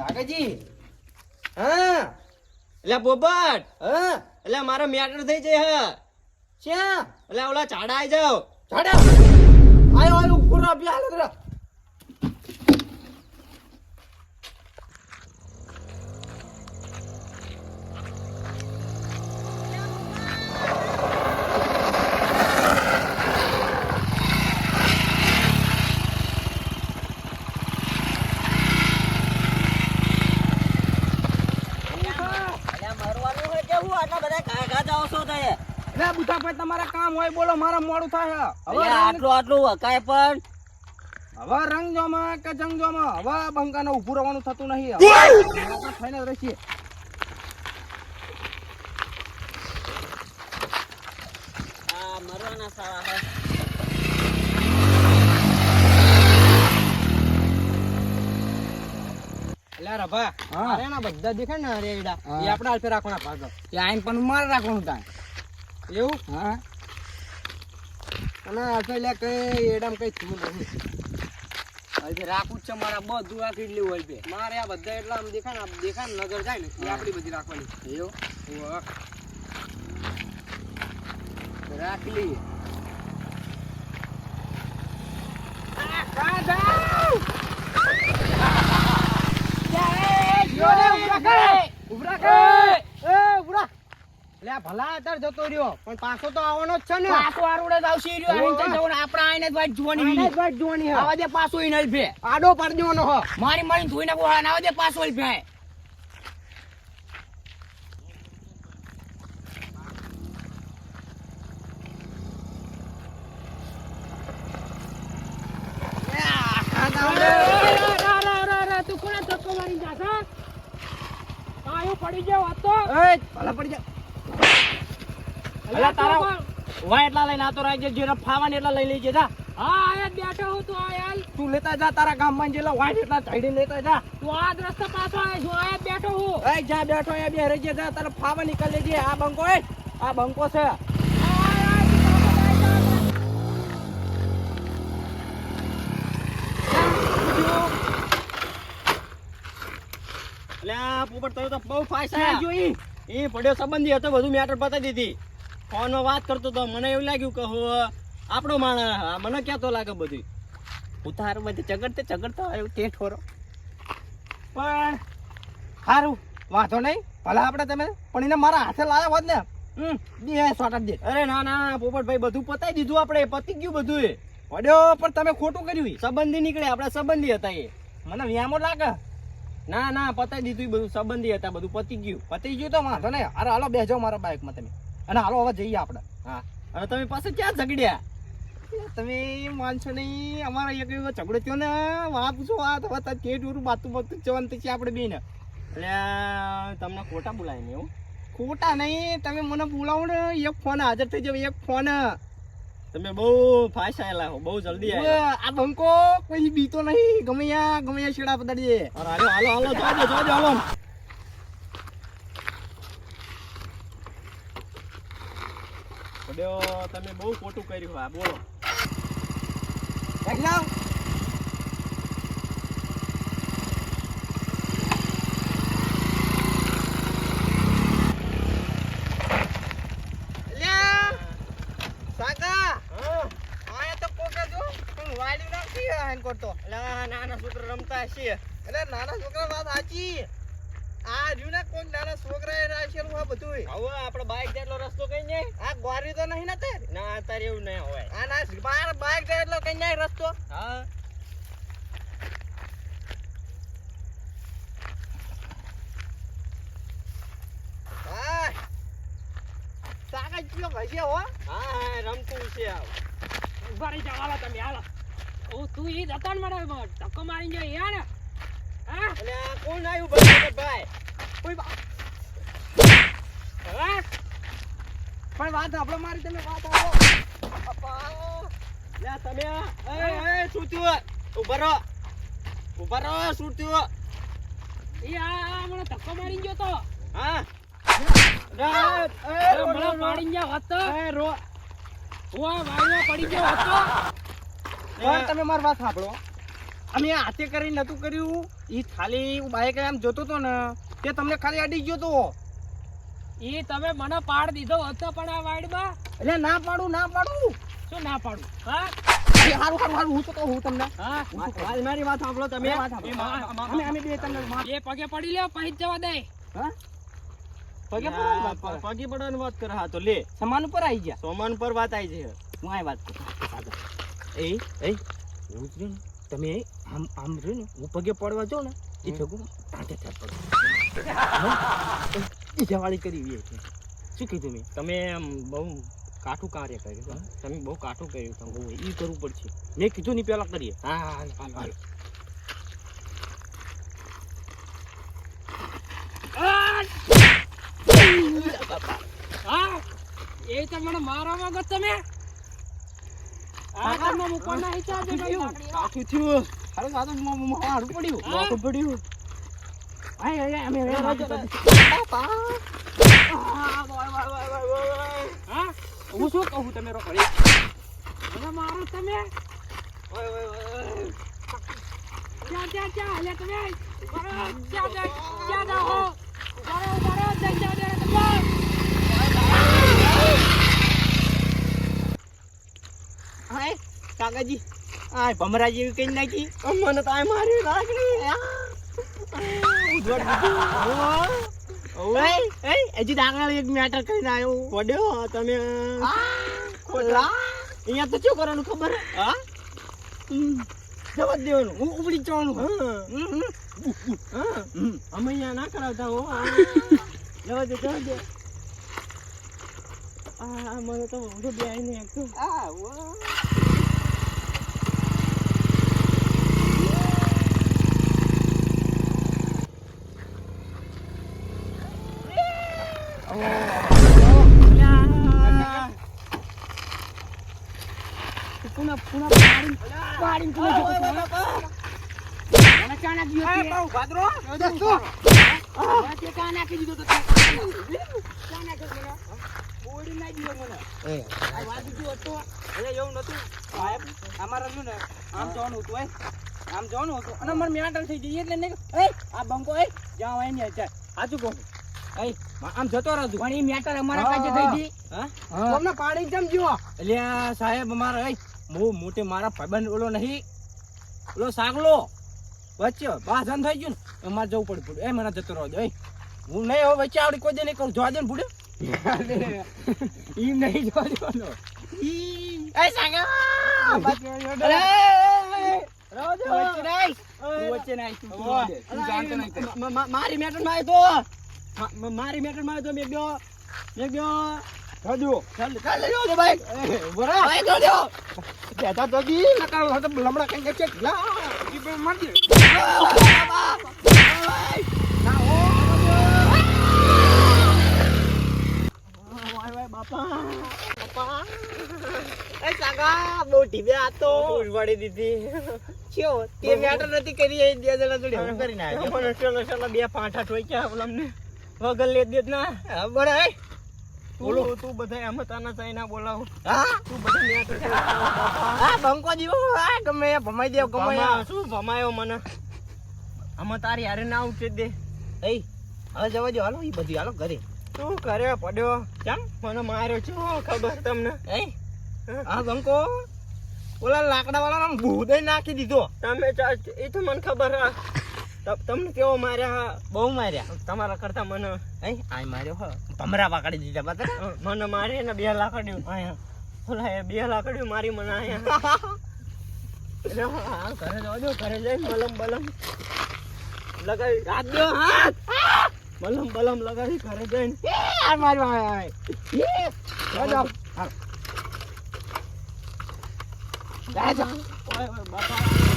કાકાજી હા એટલે પોપટ હા એટલે મારો મેટર થઈ જાય હે ક્યાં એટલે ઓલા ઝાડા આઈ જાવ ઝાડા આયો આયો ઉપર આપ્યા હાલ જરા લે બુધા ભાઈ તમારા કામ હોય બોલો મારા મોડું થાય હવે આટલું વકાય પણ હવે રંગ જોમાં કે જંગ જોમાં હવે બંકાને ઊભું રહેવાનું થતું નહીં હવે થઈને જ રહીએ મરવાના સારા હે લે રભા અરે ના બધા દેખાય ને રેડા એ આપણે આલ્ફે રાખવાના ભાગ એ આઈન પણ મારે રાખવાનું થાય એવું હા અને આલ્ફે લે કઈ એડામ કઈ થયું નહીં આલ્ફે રાખું જ છે મારા બધું રાખી જ લેવું આલ્ફે મારે આ બધા એટલા આમ દેખાય ને નજર જાય ને એ આપણી બધી રાખવાની એવું રાખી લઈએ ભલા અત્યારે જતો રહ્યો પણ પાછો તો આવવાનો જ છે ને પાછો આરોડે જ આવશે આપડે આઈને જ વાટ જોવાની આવા દે પાછો આડો પાડી દેવાનો હ મારી મારી ધોઈ નાખો આવા દે પાછો ભે તું કોને ધક્કો મારી જાશે આયો પડી જાવ હતો એ ભલા પડી જા અલા તારા વાય એટલા લઈને આતો રાજે જે ફાવાને એટલા લઈ લેજે જા હા આયા બેઠો હું તો આયાલ તું લેતા જા તારા ગામમાં જેલા વાય એટલા ચાઈડી લેતા જા તું આ રસ્તા પાછો આય જો આયા બેઠો હું એ જા બેઠો એ બે રેજે જા તારા ફાવા નીકળ લેજે આ બંકો એ આ બંકો છે પોપટ તો બહુ ફાસ્ટ છે જોઈ એ પડ્યો સંબંધી હતો બધું મેટર બતાવી દીધી ફોનમાં વાત કરતો તો મને એવું લાગ્યું કે આપણો માણસ મને ક્યાં તો લાગે બધું ઉતાર બધે ચગડતો આવ્યો તે ઠોરો પણ સારું વાંધો નહીં ભલા આપણે તમે પણ એને મારા હાથે લાવ્યા હોત ને દે શોર્ટ દે અરે ના પોપટભાઈ બધું પતાવી દીધું આપણે પતી ગયું બધું એ પડ્યો પણ તમે ખોટું કર્યું સંબંધી નીકળે આપણા સંબંધી હતા એ મને વ્યામો લાગે ના પતાઈ દીધું બધું સંબંધી હતા બધું પતી ગયું તો વાંધો નહીં અરે હાલો બેસજો મારા બાઇકમાં તમે અને હાલો હવે જઈએ આપણે હા અને તમે પાસે ક્યાં ઝઘડ્યા તમે માનશો નહીં અમારા એક એવો ઝઘડો થયો ને વાહ પૂછો વાત હવે તાર કે ટૂરું બાતું જવાનું તો આપણે બે ને એટલે તમને ખોટા બોલાય ને એવું ખોટા નહીં તમે મને બોલાવો ને એક ફોન હાજર થઈ જાવ એક ફોન તમે બહુ ફાસ્ટ આયેલા હો બહુ જલ્દી આયેલા આ બંકો કોઈ બીતો નહીં ગમે યા છેડા પડાડીએ હાલો જોજો હાલો પડ્યો તમે બહુ ખોટું કર્યું આ બોલો એકલાવ નાના છોકરા રમતા હશે એટલે નાના છોકરા વાત સાચી આ રહ્યું ને કોઈ નાના છોકરા રાખેલું હોય બધું હવે આપણે બાઇક જેટલો રસ્તો કઈ નહીં આ ગોરી તો નહીં ને તે ના તારે એવું નહીં હોય આ ના બાર બાઇક જાય એટલો કઈ નહીં રસ્તો હા સાકા ચિયો હશે હો હા રમતું છે ઉભારી જવાલા તમે હાલો તું ઈ દતન મળે ધક્કો મારી જાય યાર હા એટલે કોણ આવ્યું ભાઈ કોઈ પણ વાત આપણો મારી તમે વાત આવો લે તમે એ શું થયું ઉભા રહો શું થયું ઈ આ મને ધક્કો મારી ગયો તો હા મને પાડી ગયો હતો એ રો ઓ વાયરો પડી ગયો હતો પણ તમે મારી વાત સાંભળો અમે હાથે કરી નતું કર્યું. ઈ ખાલી બાઈક આમ જોતો તો ને તે તમને ખાલી અડી ગયો તો. ઈ તમે મને પાડ દીધો હતો પણ આ વાડમાં એટલે ના પાડું શું ના પાડું? હા હારું હું તો કહું હું તમને. હા મારી વાત સાંભળો તમે. બે વાત સાંભળો. અમે બે તમને એ પગે પડી લ્યો પછી જ જવા દે. હા પગે પડવાની વાત કરે. પગી પડવાની વાત કરે. હા તો લે સમાન ઉપર આવી ગયા. સોમાન પર વાત આવી છે. હું આ વાત કરું. એ હું જ ને તમે આમ રહ્યો ને હું પગે પડવા જાઉં ને એ ભેગું ટાંટે પડે જવાળી કરી શું કીધું મેં? તમે આમ બહુ કાઠું કાર્ય કર્યું. તમે બહુ કાઠું કર્યું. તમે એ કરવું પડશે. મેં કીધું નહીં પેલા કરીએ. હા હા એ તો મને મારવા માંગો તમે. આ તમે મૂકવાના હિસાબ છે ભાઈ. કાઠું થયું. હારું પડ્યું. મોટું પડ્યું. અમે હા હું શું કહું તમે રોકડી મને મારો તમે. ક્યાં હાલે તમે? ક્યાં જાઓ? બરો જઈ જાઓ તમે. હાય કાકાજી આ ભમરા જેવી કઈ નાખી. મને તો આ મારી લાગણી. હજી ડાંગર એક મેટર કરીને આવ્યો. પડ્યો તમે. અહીંયા તો શું કરવાનું ખબર? હા જવા જ દેવાનું. હું ઉપડી જવાનું. અમે અહીંયા ના કરાવતા હો. જવા દે મને તો બે આવીને એક તો આમ જવાનું હતું અને મને મેટર થઈ ગઈ એટલે નહીં આ બંકો જ્યાં હોય ને જાય સાચું કહું આમ જતો રહેતું પણ એ મેટર અમારા કાજે થઈ ગઈ. તમને પાડી સમજો એટલે સાહેબ અમારા હું મોટે મારા ભાઈબંધ ઓલો નહીં ઓલો સાગલો વચ્ચે બાજન થઈ ગયું ને અમારે જવું પડ્યું એ મને જતો રહો દે હું નહીં હવે વચ્ચે આવડી કોઈ દે નહીં કરું જવા દે ને ભૂડે ઈ નહીં જવા દેવાનો એ સાગા મારી મેટર માં આવ્યો મેં ગયો લમડા કઈ છે તે મેટર નથી કરી બે જણા જોડે કરી નાખ્યો બે પાઠા ઠોક્યા અમને વગર લે દે ના બરાબર બોલો તું બધા એમ તાના ચાઈના બોલાવ. હા તું બધા મેટર હા બંકો જીવો હા ગમે ભમાઈ દેવ ગમે શું ભમાયો મને. આમાં તારી હારે ના ઉઠે દે. એ હવે જવા દો હાલો એ બધી હાલો ઘરે તું કરે પડ્યો કેમ મને માર્યો છું ખબર તમને? હા બંકો ઓલા લાકડા વાળા ભૂદે નાખી દીધો. તમે એ તો મને ખબર. તમને કેવો માર્યા? બહુ માર્યા તમારા કરતા મને આ માર્યો હ ભમરા વાકાડી દીધા બતા મને મારી ને 2 લાકડીયું આયા. ઓલા 2 લાકડીયું મારી મને આયા. ઘરે જવા દો. ઘરે જઈને મલમ બલમ લગાવી હાથ દો. હાથ મલમ બલમ લગાવી ઘરે જઈને આ માર્યો જાઓ બાપા